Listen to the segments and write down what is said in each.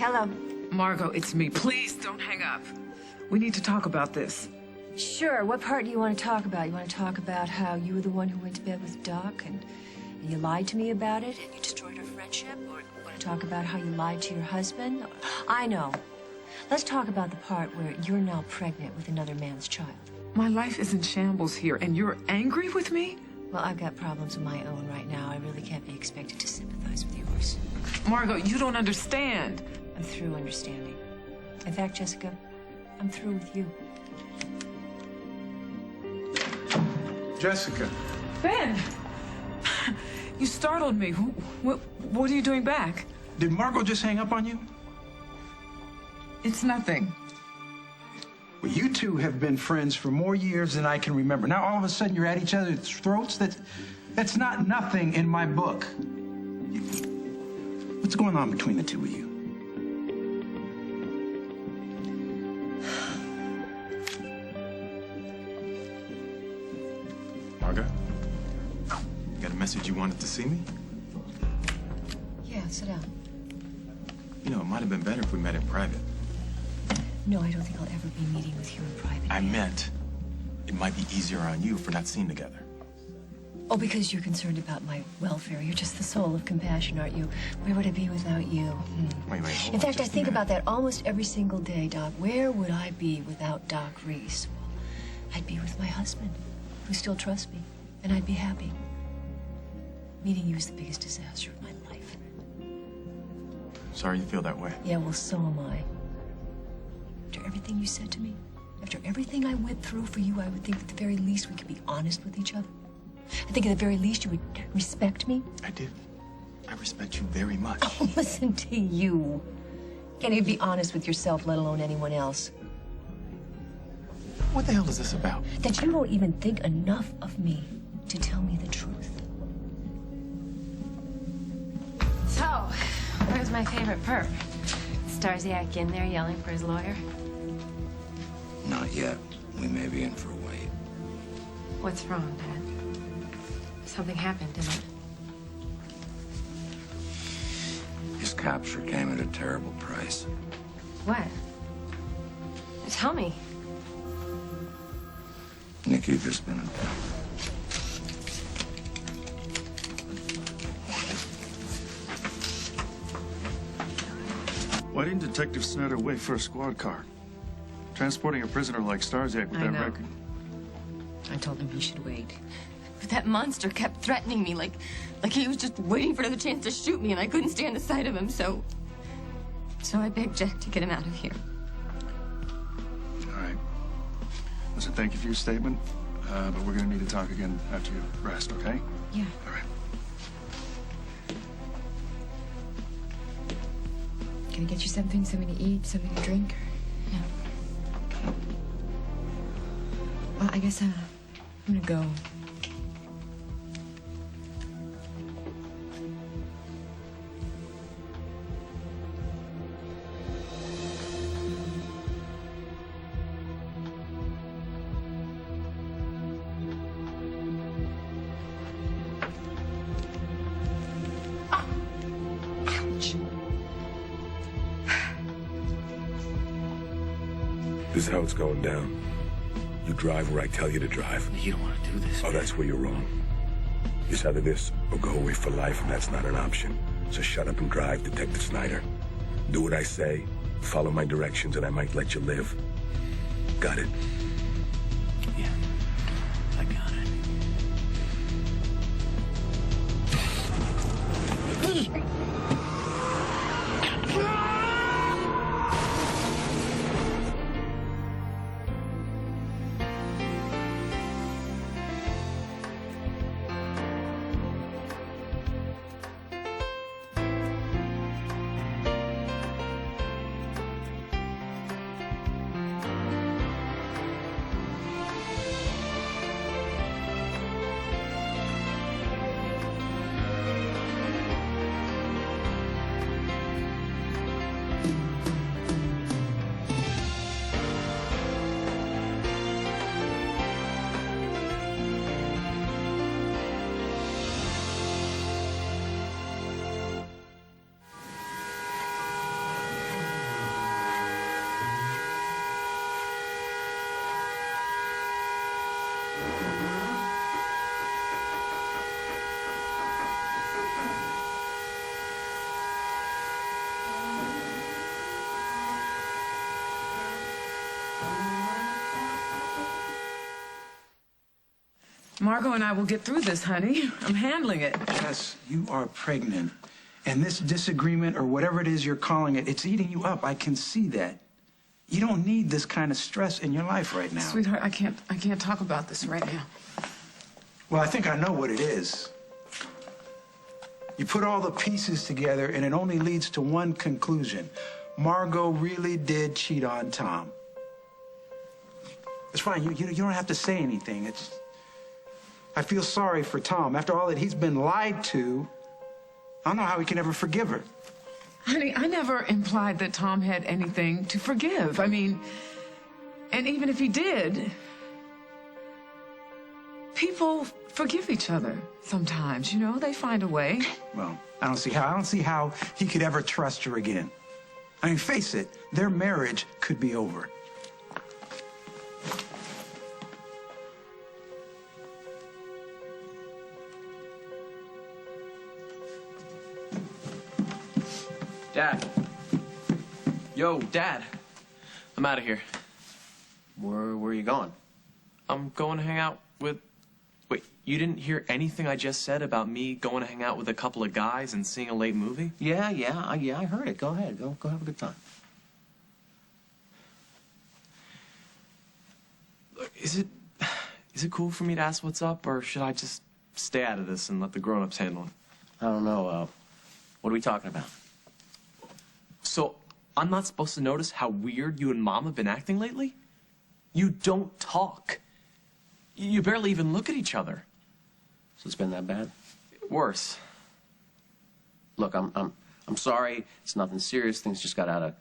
Hello. Margot, it's me. Please don't hang up. We need to talk about this. Sure. What part do you want to talk about? You want to talk about how you were the one who went to bed with Doc and you lied to me about it and you destroyed our friendship? Or you want to talk about how you lied to your husband? I know. Let's talk about the part where you're now pregnant with another man's child. My life is in shambles here, and you're angry with me? Well, I've got problems of my own right now. I really can't be expected to sympathize with yours. Margot, you don't understand. I'm through understanding. In fact, Jessica, I'm through with you. Jessica. Ben! You startled me. What are you doing back? Did Margot just hang up on you? It's nothing. Well, you two have been friends for more years than I can remember. Now, all of a sudden, you're at each other's throats? That's not nothing in my book. What's going on between the two of you? Margot, you got a message you wanted to see me? Yeah, sit down. You know, it might have been better if we met in private. No, I don't think I'll ever be meeting with you in private. I meant it might be easier on you if we're not seen together. Oh, because you're concerned about my welfare. You're just the soul of compassion, aren't you? Where would I be without you? Wait, hold In on fact, I just a think minute. about that almost every single day, Doc. Where would I be without Doc Reese? Well, I'd be with my husband, who still trusts me, and I'd be happy. Meeting you is the biggest disaster of my life. Sorry you feel that way. Yeah, well, so am I. After everything you said to me, after everything I went through for you, I would think at the very least we could be honest with each other. I think at the very least you would respect me. I do. I respect you very much. Oh, listen to you. Can't even be honest with yourself, let alone anyone else. What the hell is this about? That you don't even think enough of me to tell me the truth. So, where's my favorite perp? Starziak in there yelling for his lawyer? Not yet. We may be in for a wait. What's wrong, Dad? Something happened, didn't it? His capture came at a terrible price. What? Tell me. Nick, you've just been in town. Why didn't Detective Snyder wait for a squad car? Transporting a prisoner like Starziak with I that know. record. I told him he should wait. But that monster kept threatening me like he was just waiting for another chance to shoot me, and I couldn't stand the sight of him, so I begged Jack to get him out of here. All right. Listen, thank you for your statement, but we're gonna need to talk again after you rest, okay? Yeah. All right. Can I get you something to eat, something to drink? Yeah. Well, I guess I'm gonna go. This is how it's going down. You drive where I tell you to drive. You don't want to do this. Oh, that's where you're wrong. It's either this or go away for life, and that's not an option. So shut up and drive, Detective Snyder. Do what I say, follow my directions, and I might let you live. Got it? Yeah, I got it. Margot and I will get through this, honey. I'm handling it. Jess, you are pregnant. And this disagreement, or whatever it is you're calling it, it's eating you up. I can see that. You don't need this kind of stress in your life right now. Sweetheart, I can't talk about this right now. Well, I think I know what it is. You put all the pieces together, and it only leads to one conclusion. Margot really did cheat on Tom. It's fine. You don't have to say anything. I feel sorry for Tom. After all that he's been lied to, I don't know how he can ever forgive her. Honey, I never implied that Tom had anything to forgive. I mean, and even if he did, people forgive each other sometimes, you know? They find a way. Well, I don't see how he could ever trust her again. I mean, face it, their marriage could be over. Dad. Yo, Dad. I'm out of here. Where are you going? I'm going to hang out with... Wait, you didn't hear anything I just said about me going to hang out with a couple of guys and seeing a late movie? Yeah, I heard it. Go ahead. Go have a good time. Is it cool for me to ask what's up, or should I just stay out of this and let the grown-ups handle it? I don't know. What are we talking about? So, I'm not supposed to notice how weird you and Mom have been acting lately? You don't talk. You barely even look at each other. So it's been that bad? Worse. Look, I'm sorry. It's nothing serious. Things just got out of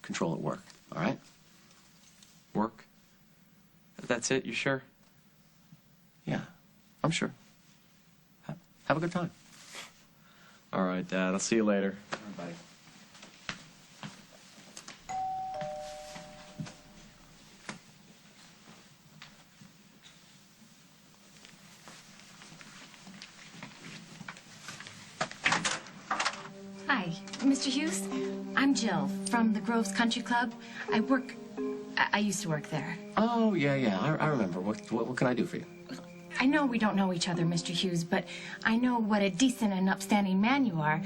control at work. All right? Work? That's it? You sure? Yeah, I'm sure. Have a good time. All right, Dad. I'll see you later. Bye. Hi, Mr. Hughes. I'm Jill from the Groves Country Club. I used to work there. Oh, yeah. I remember. What can I do for you? I know we don't know each other, Mr. Hughes, but I know what a decent and upstanding man you are.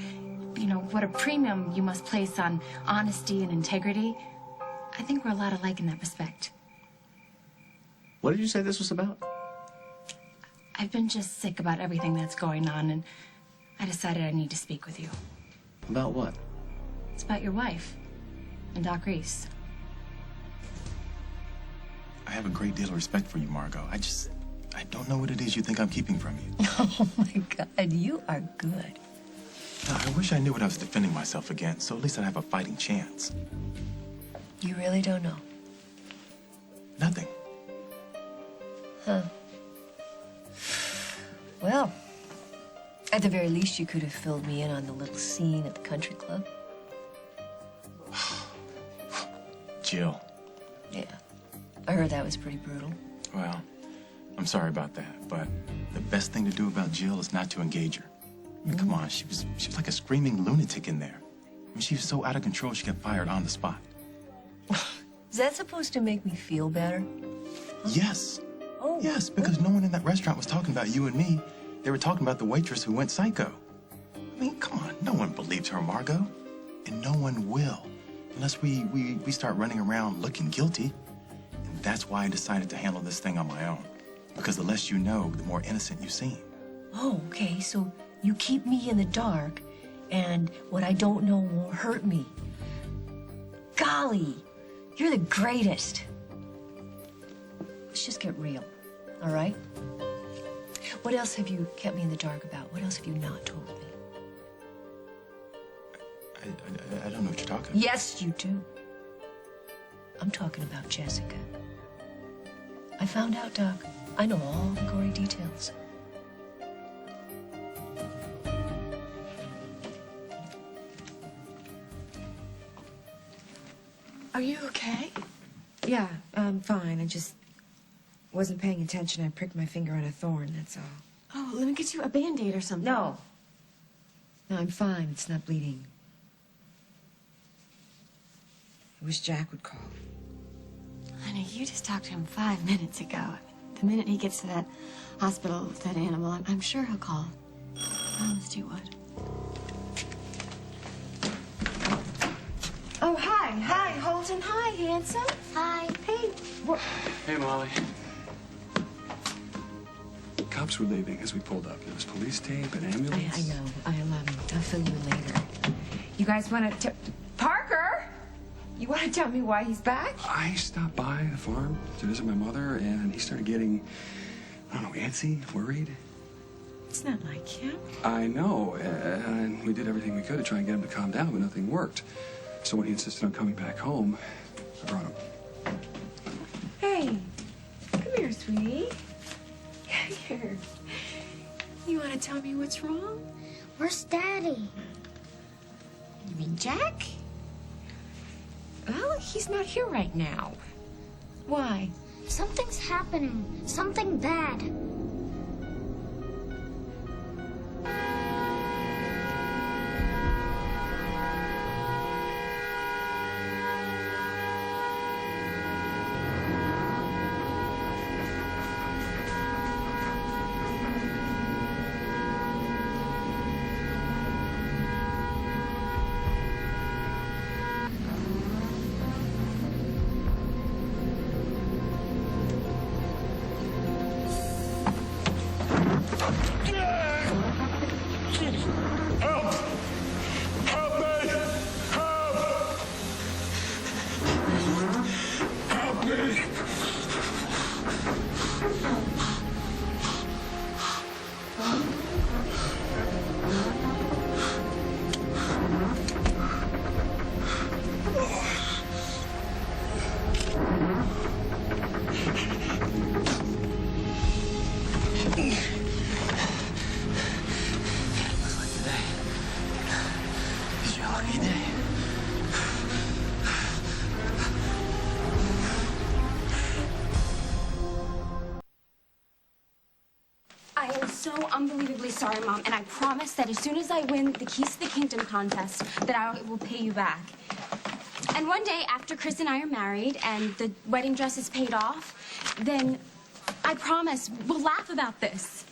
You know, what a premium you must place on honesty and integrity. I think we're a lot alike in that respect. What did you say this was about? I've been just sick about everything that's going on, and I decided I need to speak with you. About what? It's about your wife and Doc Reese. I have a great deal of respect for you, Margot. I don't know what it is you think I'm keeping from you. Oh, my God, you are good. I wish I knew what I was defending myself against, so at least I'd have a fighting chance. You really don't know? Nothing. Huh. Well, at the very least, you could have filled me in on the little scene at the country club. Jill. Yeah. I heard that was pretty brutal. Well, I'm sorry about that, but the best thing to do about Jill is not to engage her. I mean, come on, she was like a screaming lunatic in there. I mean, she was so out of control, she got fired on the spot. Is that supposed to make me feel better? Yes. Oh. Yes, because no one in that restaurant was talking about you and me. They were talking about the waitress who went psycho. I mean, come on, no one believes her, Margot. And no one will, unless we start running around looking guilty. And that's why I decided to handle this thing on my own. Because the less you know, the more innocent you seem. Oh, okay, so you keep me in the dark, and what I don't know won't hurt me. Golly, you're the greatest. Let's just get real, all right? What else have you kept me in the dark about? What else have you not told me? I don't know what you're talking about. Yes, you do. I'm talking about Jessica. I found out, Doc. I know all the gory details. Are you okay? Yeah, I'm fine. I just wasn't paying attention. I pricked my finger on a thorn, that's all. Oh, let me get you a Band-Aid or something. No. No, I'm fine. It's not bleeding. I wish Jack would call. Honey, you just talked to him 5 minutes ago. The The minute he gets to that hospital with that animal, I'm sure he'll call. Promised he would. Oh, hi. Hi, Holden. Hi, handsome. Hi. Hey. What? Hey, Molly. Cops were leaving as we pulled up. There was police tape and ambulance. I know. I'll fill you in later. You guys want to... Parker! You want to tell me why he's back? I stopped by the farm to visit my mother, and he started getting, I don't know, antsy, worried. It's not like him. I know, and we did everything we could to try and get him to calm down, but nothing worked. So when he insisted on coming back home, I brought him. Hey, come here, sweetie. Here. You want to tell me what's wrong? Where's Daddy? You mean Jack? Well, he's not here right now. Why? Something's happening. Something bad. I am so unbelievably sorry, Mom, and I promise that as soon as I win the Keys to the Kingdom contest, that I will pay you back. And one day, after Chris and I are married and the wedding dress is paid off, then I promise we'll laugh about this.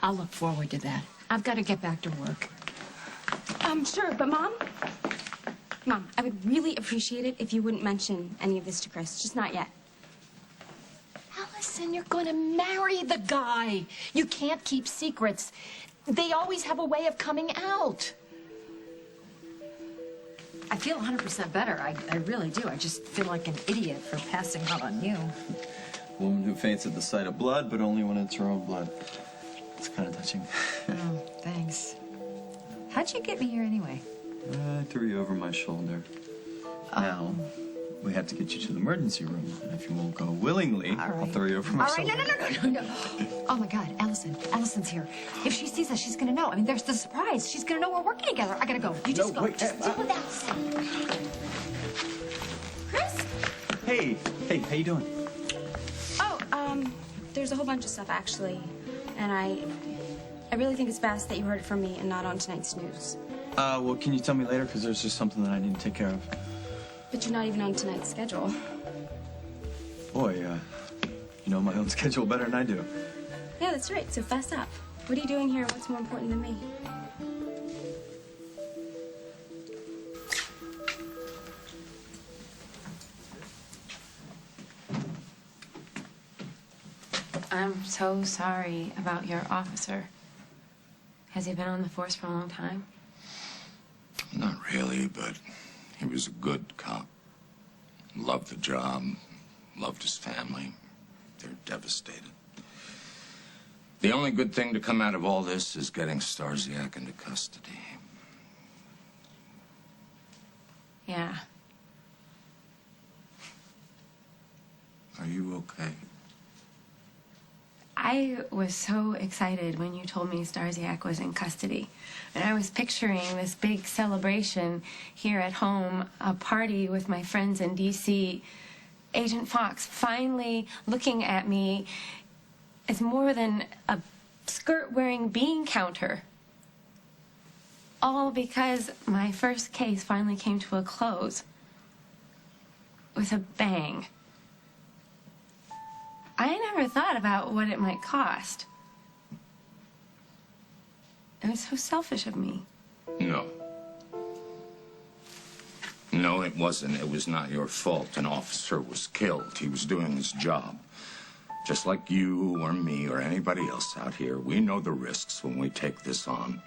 I'll look forward to that. I've got to get back to work. Sure, but Mom, I would really appreciate it if you wouldn't mention any of this to Chris, just not yet. Allison, you're going to marry the guy. You can't keep secrets. They always have a way of coming out. I feel 100% better. I really do. I just feel like an idiot for passing out on you. Woman who faints at the sight of blood, but only when it's her own blood. It's kind of touching. Oh, thanks. How'd you get me here anyway? I threw you over my shoulder. Now, we have to get you to the emergency room. And if you won't go willingly, I'll throw you over my shoulder. All right, no. Oh, my God, Allison. Allison's here. If she sees us, she's going to know. I mean, there's the surprise. She's going to know we're working together. I got to go. You just go. Wait, just deal with Allison. Chris? Hey, how you doing? Oh, there's a whole bunch of stuff, actually. And I really think it's best that you heard it from me and not on tonight's news. Well, can you tell me later? Because there's just something that I need to take care of. But you're not even on tonight's schedule. Boy, you know my own schedule better than I do. Yeah, that's right. So fess up. What are you doing here? What's more important than me? I'm so sorry about your officer. Has he been on the force for a long time? Not really, but he was a good cop. Loved the job, loved his family. They're devastated. The only good thing to come out of all this is getting Starziak into custody. Yeah. Are you okay? I was so excited when you told me Starziak was in custody. And I was picturing this big celebration here at home, a party with my friends in D.C., Agent Fox finally looking at me as more than a skirt-wearing bean counter. All because my first case finally came to a close. With a bang. I never thought about what it might cost. It was so selfish of me. No. No, it wasn't. It was not your fault. An officer was killed. He was doing his job. Just like you or me or anybody else out here, we know the risks when we take this on.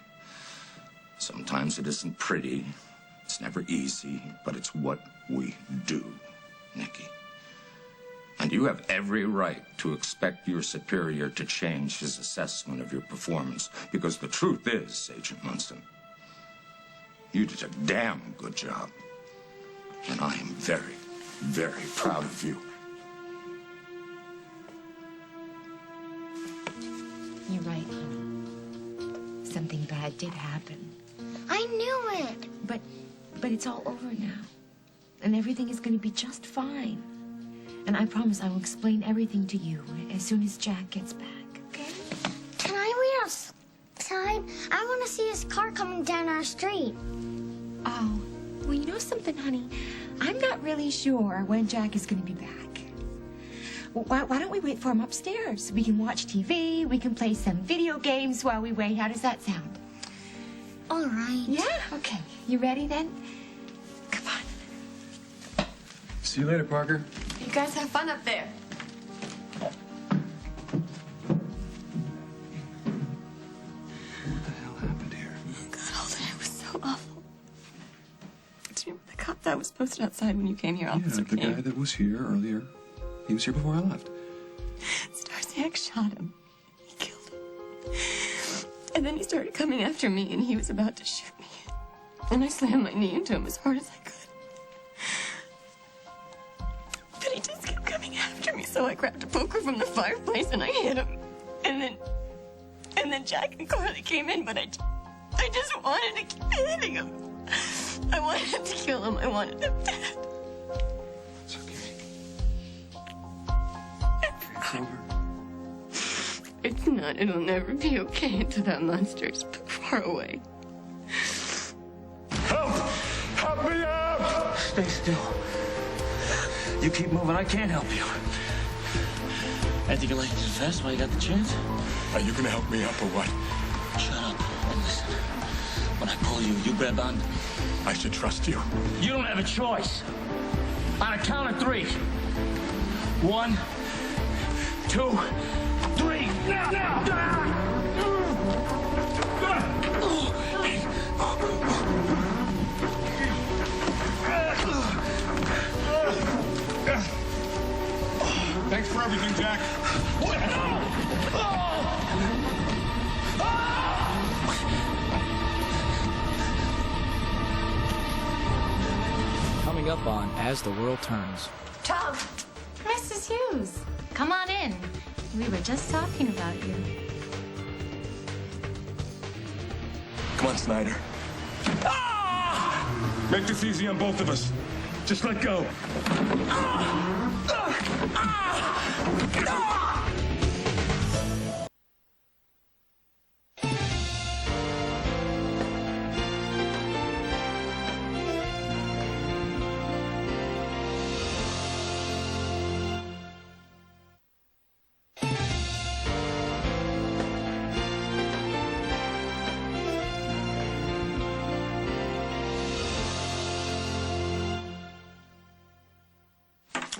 Sometimes it isn't pretty. It's never easy, but it's what we do, Nikki. And you have every right to expect your superior to change his assessment of your performance, because the truth is, Agent Munson, you did a damn good job. And I am very, very proud of you. You're right, honey. Something bad did happen. I knew it. But it's all over now. And everything is going to be just fine. And I promise I will explain everything to you as soon as Jack gets back, okay? Can I wait outside? I want to see his car coming down our street. Oh, well, you know something, honey? I'm not really sure when Jack is going to be back. Well, why don't we wait for him upstairs? We can watch TV, we can play some video games while we wait. How does that sound? All right. Yeah? Okay. You ready then? Come on. See you later, Parker. You guys have fun up there. What the hell happened here? God, all day was so awful. Do you remember the cop that was posted outside when you came here, Officer Yeah, the King? guy that was here earlier. He was here before I left. Starsiak shot him. He killed him. And then he started coming after me, and he was about to shoot me. And I slammed my knee into him as hard as I could. But he just kept coming after me, so I grabbed a poker from the fireplace and I hit him. And then Jack and Carly came in, but I just wanted to keep hitting him. I wanted to kill him. I wanted him dead. It's okay. It's over. It's not. It'll never be okay until that monster is far away. Help! Help me out! Stay still. You keep moving, I can't help you. I think you like it fast while you got the chance. Are you gonna help me up or what? Shut up and listen. When I pull you, you grab on. I should trust you. You don't have a choice. On a count of 3. 1, 2, 3. Thanks for everything, Jack. Coming up on As the World Turns. Tom! Mrs. Hughes, come on in. We were just talking about you. Come on, Snyder. Make this easy on both of us. Just let go.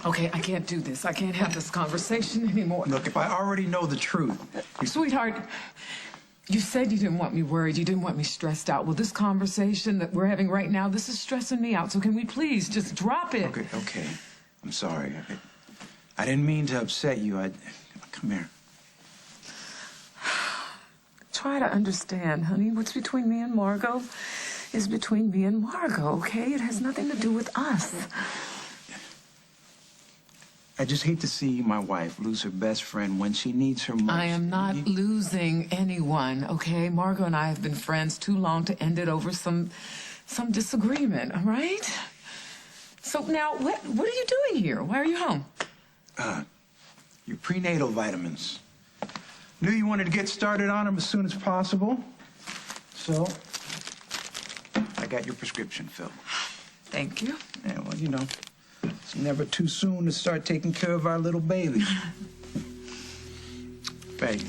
Okay, I can't do this. I can't have this conversation anymore. Look, if I already know the truth... Sweetheart, you said you didn't want me worried. You didn't want me stressed out. Well, this conversation that we're having right now, this is stressing me out. So can we please just drop it? Okay. I'm sorry. I didn't mean to upset you. Come here. Try to understand, honey. What's between me and Margot is between me and Margot, okay? It has nothing to do with us. I just hate to see my wife lose her best friend when she needs her most. I am not losing anyone, okay? Margot and I have been friends too long to end it over some disagreement, all right? So now, what are you doing here? Why are you home? Your prenatal vitamins. Knew you wanted to get started on them as soon as possible. So, I got your prescription filled. Thank you. Yeah, well, you know, it's never too soon to start taking care of our little baby. fact,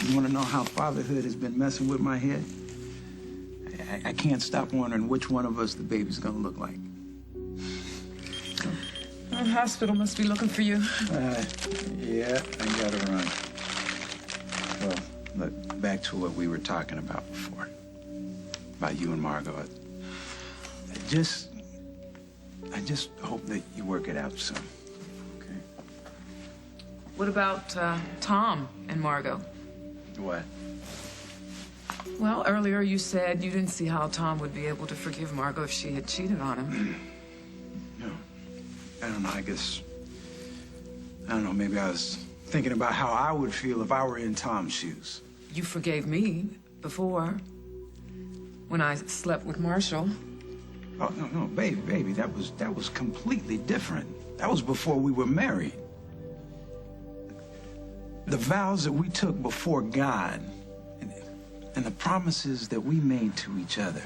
you want to know how fatherhood has been messing with my head? I can't stop wondering which one of us the baby's gonna look like. The hospital must be looking for you. Yeah, I gotta run. Well, look, back to what we were talking about before. About you and Margot. I just hope that you work it out soon. Okay? What about Tom and Margot? What? Well, earlier you said you didn't see how Tom would be able to forgive Margot if she had cheated on him. No. I don't know, I don't know, maybe I was thinking about how I would feel if I were in Tom's shoes. You forgave me before, when I slept with Marshall. Oh, no, baby, that was completely different. That was before we were married. The vows that we took before God and the promises that we made to each other,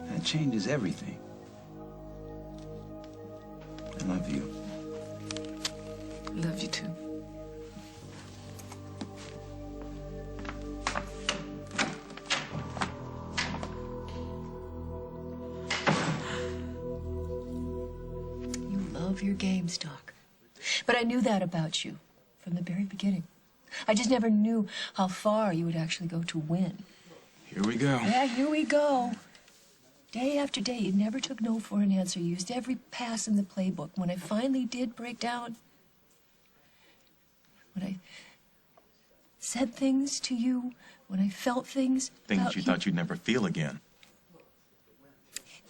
that changes everything. I love you. Love you too. You love your games, Doc. But I knew that about you from the very beginning. I just never knew how far you would actually go to win. Here we go. Yeah, here we go. Day after day, you never took no for an answer. You used every pass in the playbook. When I finally did break down, when I said things to you, when I felt things Things about you thought you'd never feel again.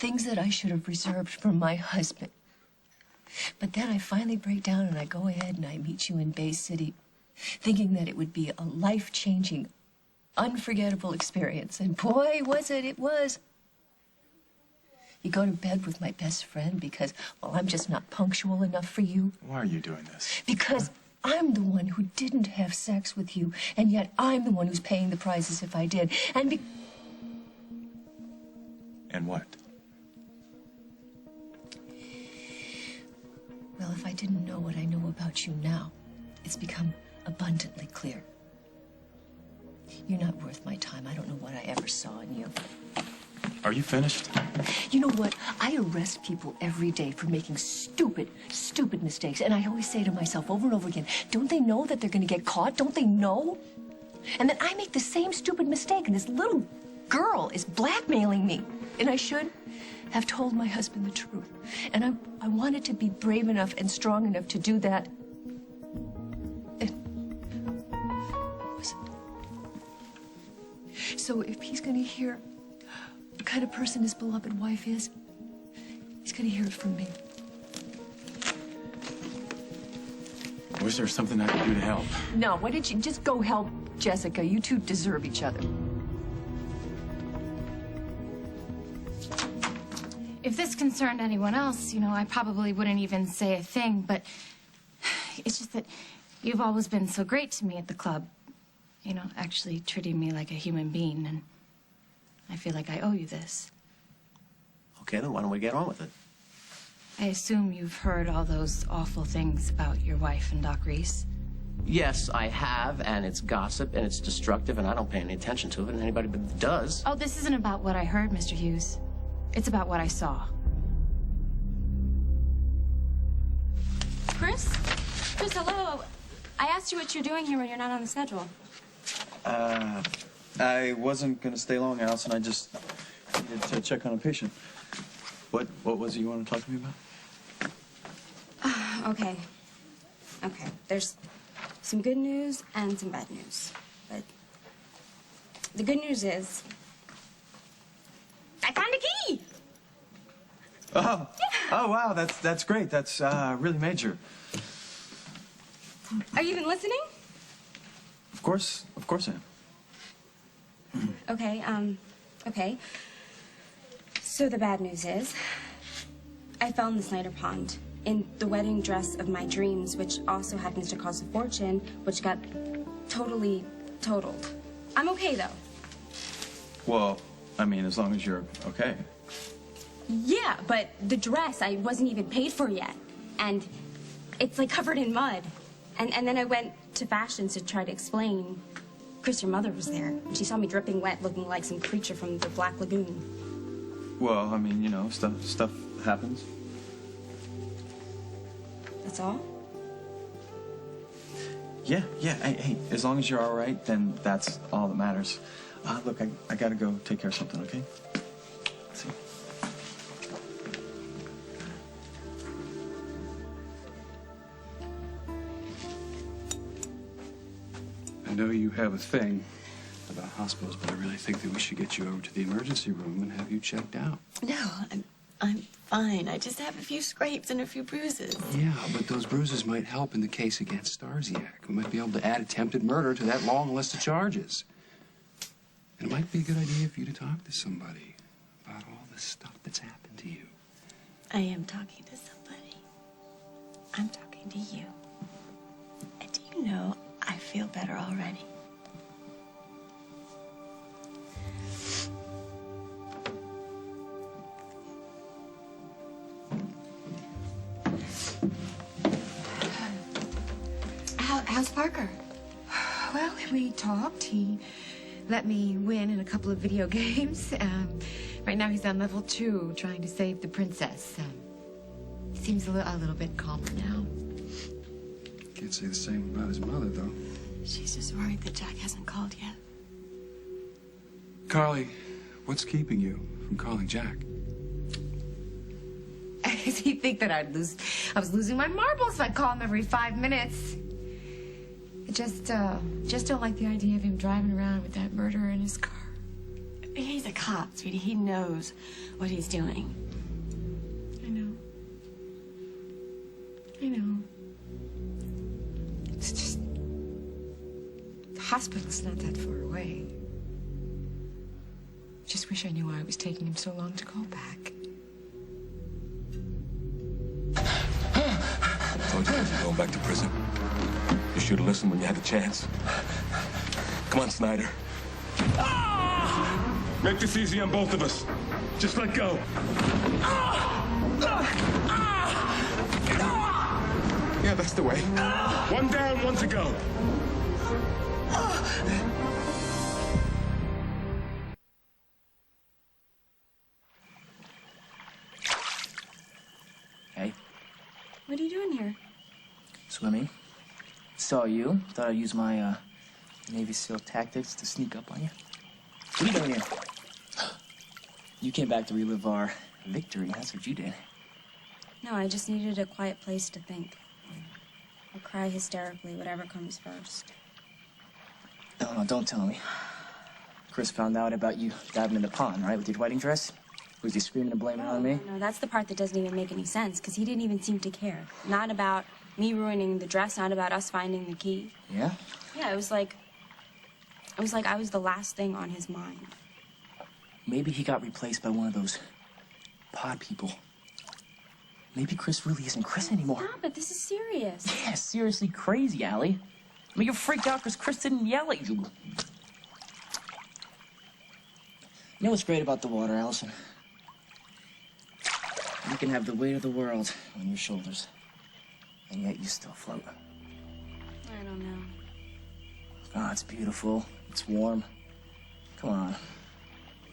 things that I should have reserved for my husband. But then I finally break down and I go ahead and I meet you in Bay City, thinking that it would be a life-changing, unforgettable experience. And boy, it was. You go to bed with my best friend because, well, I'm just not punctual enough for you. Why are you doing this? Because I'm the one who didn't have sex with you, and yet I'm the one who's paying the prices if I did. And what? Well, if I didn't know what I know about you now, it's become abundantly clear. You're not worth my time. I don't know what I ever saw in you. Are you finished? You know what? I arrest people every day for making stupid mistakes. And I always say to myself over and over again, don't they know that they're going to get caught? Don't they know? And then I make the same stupid mistake, and this little girl is blackmailing me. And I should have told my husband the truth. And I wanted to be brave enough and strong enough to do that. So if he's going to hear what kind of person his beloved wife is, he's going to hear it from me. Was there something I could do to help? No, why didn't you just go help Jessica? You two deserve each other. If this concerned anyone else, I probably wouldn't even say a thing, but it's just that you've always been so great to me at the club. Actually treating me like a human being, and I feel like I owe you this. Okay, then why don't we get on with it? I assume you've heard all those awful things about your wife and Doc Reese. Yes, I have, and it's gossip, and it's destructive, and I don't pay any attention to it, and anybody that does... Oh, this isn't about what I heard, Mr. Hughes. It's about what I saw. Chris? Chris, hello. I asked you what you're doing here when you're not on the schedule. I wasn't going to stay long, Allison. I just needed to check on a patient. What was it you wanted to talk to me about? Okay. There's some good news and some bad news. But the good news is I found a key! Oh, yeah. Oh, wow, that's great. That's really major. Are you even listening? Of course I am. Okay. So the bad news is, I fell in the Snyder Pond in the wedding dress of my dreams, which also happens to cost a fortune, which got totally totaled. I'm okay, though. Well, I mean, as long as you're okay. Yeah, but the dress I wasn't even paid for yet. And it's like covered in mud. And then I went to Fashions to try to explain. Chris, your mother was there. She saw me dripping wet, looking like some creature from the Black Lagoon. Well, I mean, you know, stuff happens. That's all? Yeah. Hey, as long as you're all right, then that's all that matters. Look, I gotta go take care of something, okay? Let's see. I know you have a thing about hospitals, but I really think that we should get you over to the emergency room and have you checked out. No, I'm fine. I just have a few scrapes and a few bruises. Yeah, but those bruises might help in the case against Starziak. We might be able to add attempted murder to that long list of charges. And it might be a good idea for you to talk to somebody about all the stuff that's happened to you. I am talking to somebody. I'm talking to you. And do you know, I feel better already. How's Parker? Well, we talked. He let me win in a couple of video games. Right now he's on level 2, trying to save the princess. He seems a little bit calmer now. Can't say the same about his mother, though. She's just worried that Jack hasn't called yet. Carly, what's keeping you from calling Jack? Does he think that I was losing my marbles if I call him every 5 minutes? I just don't like the idea of him driving around with that murderer in his car. He's a cop, sweetie. He knows what he's doing. I know. It's just... the hospital's not that far away. Just wish I knew why it was taking him so long to call back. I told you you're going back to prison. You should have listened when you had the chance. Come on, Snyder. Make this easy on both of us. Just let go. Yeah, that's the way. One down, one to go. Hey, What are you doing here? swimming. Saw you. Thought I'd use my Navy SEAL tactics to sneak up on you. What are you doing here? You came back to relive our victory. That's what you did. No, I just needed a quiet place to think. Or cry hysterically, whatever comes first. No, don't tell me. Chris found out about you diving in the pond, right, with your wedding dress? Was he screaming and blaming it on me? No, that's the part that doesn't even make any sense, because he didn't even seem to care. Not about me ruining the dress, not about us finding the key. Yeah? Yeah, it was like I was the last thing on his mind. Maybe he got replaced by one of those pod people. Maybe Chris really isn't Chris anymore. Stop it, this is serious. Yeah, seriously crazy, Allie. I mean, you're freaked out because Chris didn't yell at you. You know what's great about the water, Allison? You can have the weight of the world on your shoulders, and yet you still float. I don't know. Oh, it's beautiful. It's warm. Come on.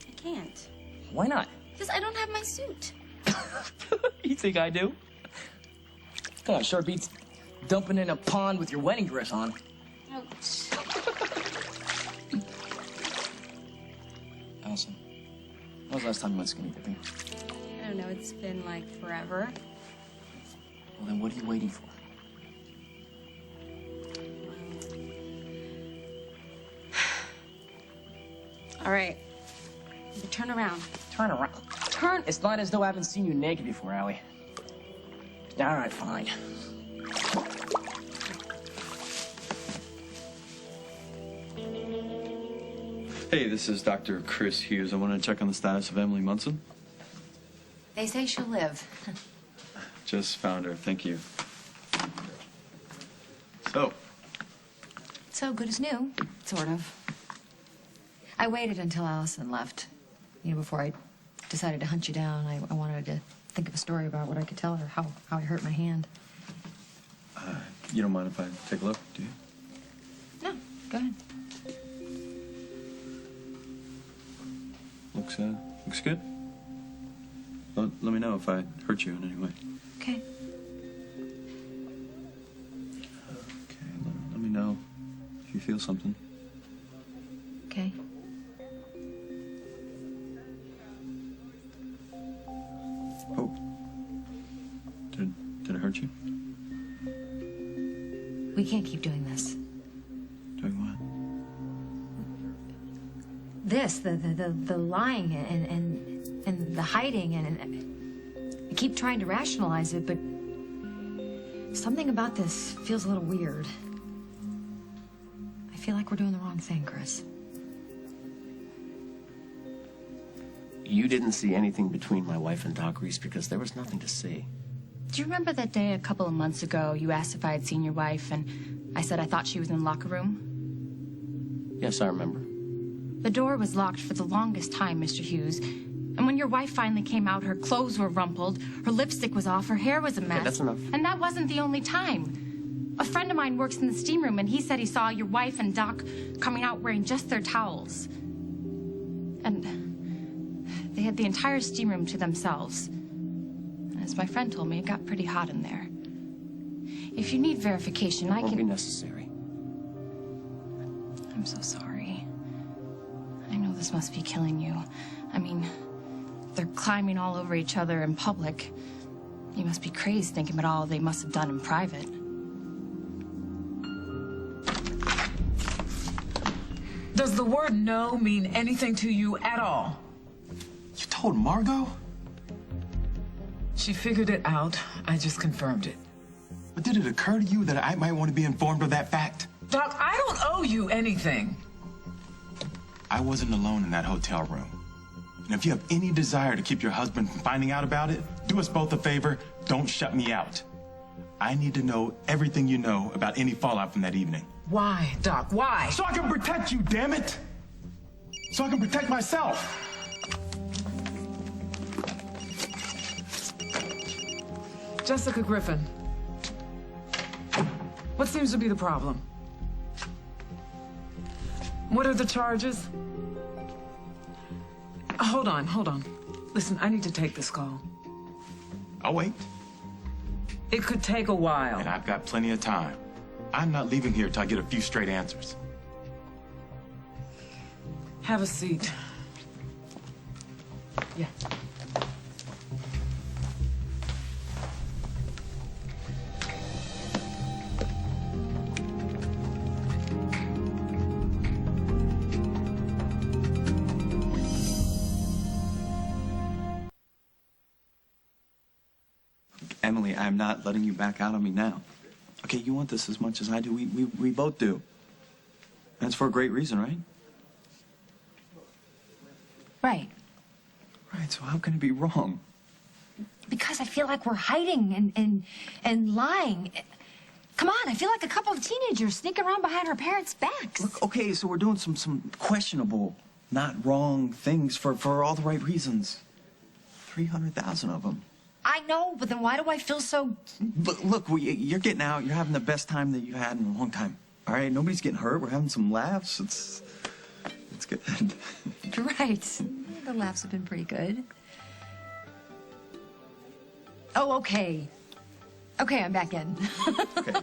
I can't. Why not? Because I don't have my suit. You think I do? Come on, sure beats dumping in a pond with your wedding dress on. No. Allison, when was the last time you went skinny dipping? I don't know, it's been like forever. Well, then what are you waiting for? All right. Turn around. Turn around. Turn? It's not as though I haven't seen you naked before, Allie. All right, fine. Hey, this is Dr. Chris Hughes. I want to check on the status of Emily Munson. They say she'll live. Just found her. Thank you. So, So good as new, sort of. I waited until Allison left, before I decided to hunt you down. I wanted to think of a story about what I could tell her, how I hurt my hand. you don't mind if I take a look, do you? Good. Looks good. Let me know if I hurt you in any way. Okay. Okay, let me know if you feel something. Okay. Oh. Did it hurt you? We can't keep doing this. Doing what? This, the lying and the hiding and I keep trying to rationalize it, but something about this feels a little weird. I feel like we're doing the wrong thing, Chris. You didn't see anything between my wife and Doc Reese because there was nothing to see. Do you remember that day a couple of months ago you asked if I had seen your wife and I said I thought she was in the locker room? Yes, I remember. The door was locked for the longest time, Mr. Hughes. And when your wife finally came out, her clothes were rumpled, her lipstick was off, her hair was a mess. Okay, that's enough. And that wasn't the only time. A friend of mine works in the steam room, and he said he saw your wife and Doc coming out wearing just their towels. And they had the entire steam room to themselves. And as my friend told me, it got pretty hot in there. If you need verification, I It won't can... be necessary. I'm so sorry. I know this must be killing you. I mean, they're climbing all over each other in public. You must be crazed thinking about all they must have done in private. Does the word no mean anything to you at all? You told Margot? She figured it out. I just confirmed it. But did it occur to you that I might want to be informed of that fact? Doc, I don't owe you anything. I wasn't alone in that hotel room. And if you have any desire to keep your husband from finding out about it, do us both a favor, don't shut me out. I need to know everything you know about any fallout from that evening. Why, Doc, why? So I can protect you, damn it! So I can protect myself! Jessica Griffin. What seems to be the problem? What are the charges? Hold on. Listen, I need to take this call. I'll wait. It could take a while. And I've got plenty of time. I'm not leaving here till I get a few straight answers. Have a seat. Yeah. Emily, I'm not letting you back out on me now. Okay, you want this as much as I do. We both do. And it's for a great reason, right? Right. Right, so how can it be wrong? Because I feel like we're hiding and lying. Come on, I feel like a couple of teenagers sneaking around behind our parents' backs. Look, okay, so we're doing some questionable, not wrong things for all the right reasons. 300,000 of them. I know, but then why do I feel so... But look, you're getting out. You're having the best time that you had in a long time. All right, nobody's getting hurt. We're having some laughs. It's good. Right. The laughs have been pretty good. Oh, okay. Okay, I'm back in. Okay.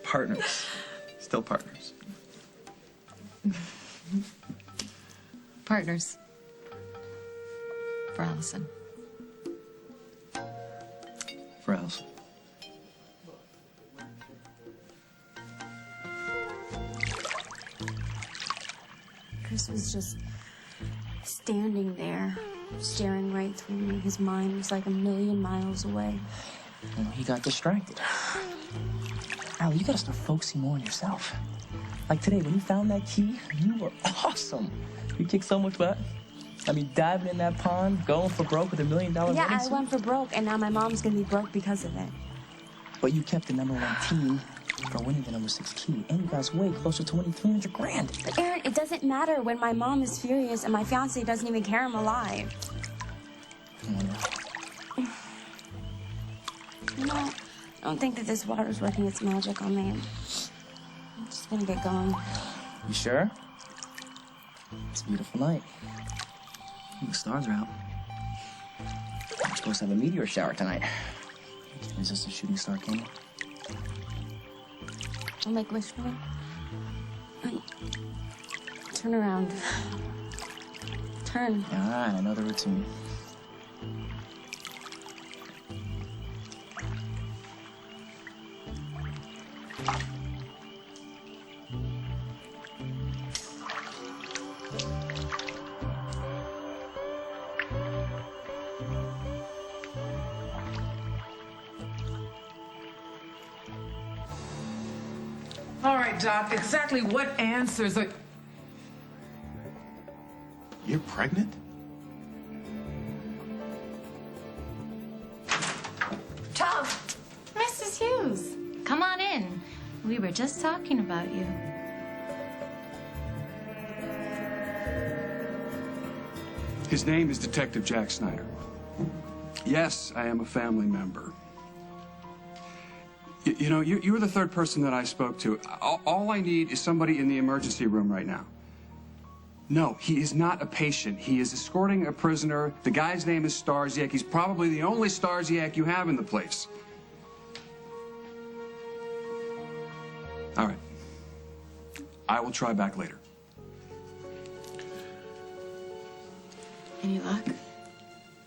Partners. Still partners. Partners. For Allison. For Allison. Chris was just standing there, staring right through me. His mind was like a million miles away. He got distracted. Allie, you gotta start focusing more on yourself. Like today, when you found that key, you were awesome. You kicked so much butt. I mean, diving in that pond, going for broke with $1 million Yeah, wedding I suit. went for broke, and now my mom's gonna be broke because of it. But you kept the #1 team for winning the #6 key, and you guys way closer to winning 300 grand. But Aaron, it doesn't matter when my mom is furious and my fiance doesn't even care I'm alive. You know, I don't think that this water is working its magic on me. I'm just gonna get going. You sure? It's a beautiful night. The stars are out. We're supposed to have a meteor shower tonight. Is this a shooting star candle? I'll make wish for you. Turn around. Turn. All right, I know the routine. All right, Doc, exactly what answers are... You're pregnant? Tom! Mrs. Hughes, come on in. We were just talking about you. His name is Detective Jack Snyder. Yes, I am a family member. You know, you're the third person that I spoke to. All I need is somebody in the emergency room right now. No, he is not a patient. He is escorting a prisoner. The guy's name is Starziak. He's probably the only Starziak you have in the place. All right. I will try back later. Any luck?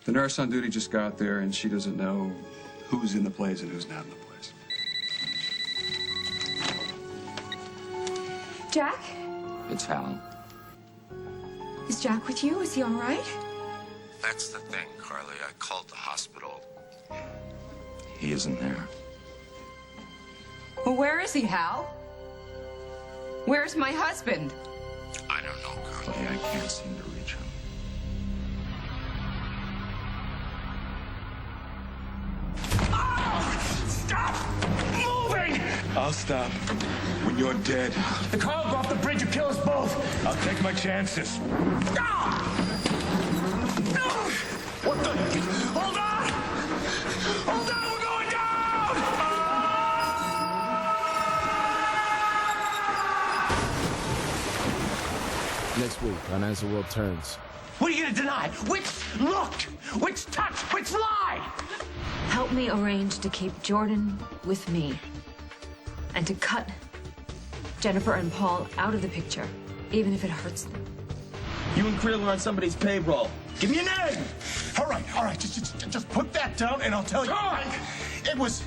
The nurse on duty just got there, and she doesn't know who's in the place and who's not in the place. Jack? It's Hal. Is Jack with you? Is he all right? That's the thing, Carly. I called the hospital. He isn't there. Well, where is he, Hal? Where's my husband? I don't know, Carly. I can't seem to reach him. Stop moving! I'll stop when you're dead. The car will go off the bridge and kill us both. I'll take my chances. What the? Hold on! Hold on, we're going down! Next week on As the World Turns. What are you gonna deny? Which look? Which touch? Which lie? Help me arrange to keep Jordan with me and to cut Jennifer and Paul out of the picture, even if it hurts them. You and Creel are on somebody's payroll. Give me a name! All right. Just put that down and I'll tell you. It was...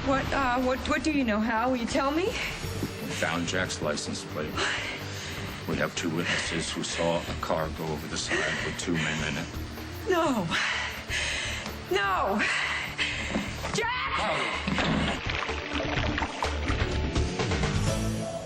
What do you know, Hal? Will you tell me? We found Jack's license plate. We have 2 witnesses who saw a car go over the side with 2 men in it. No. No. Jack!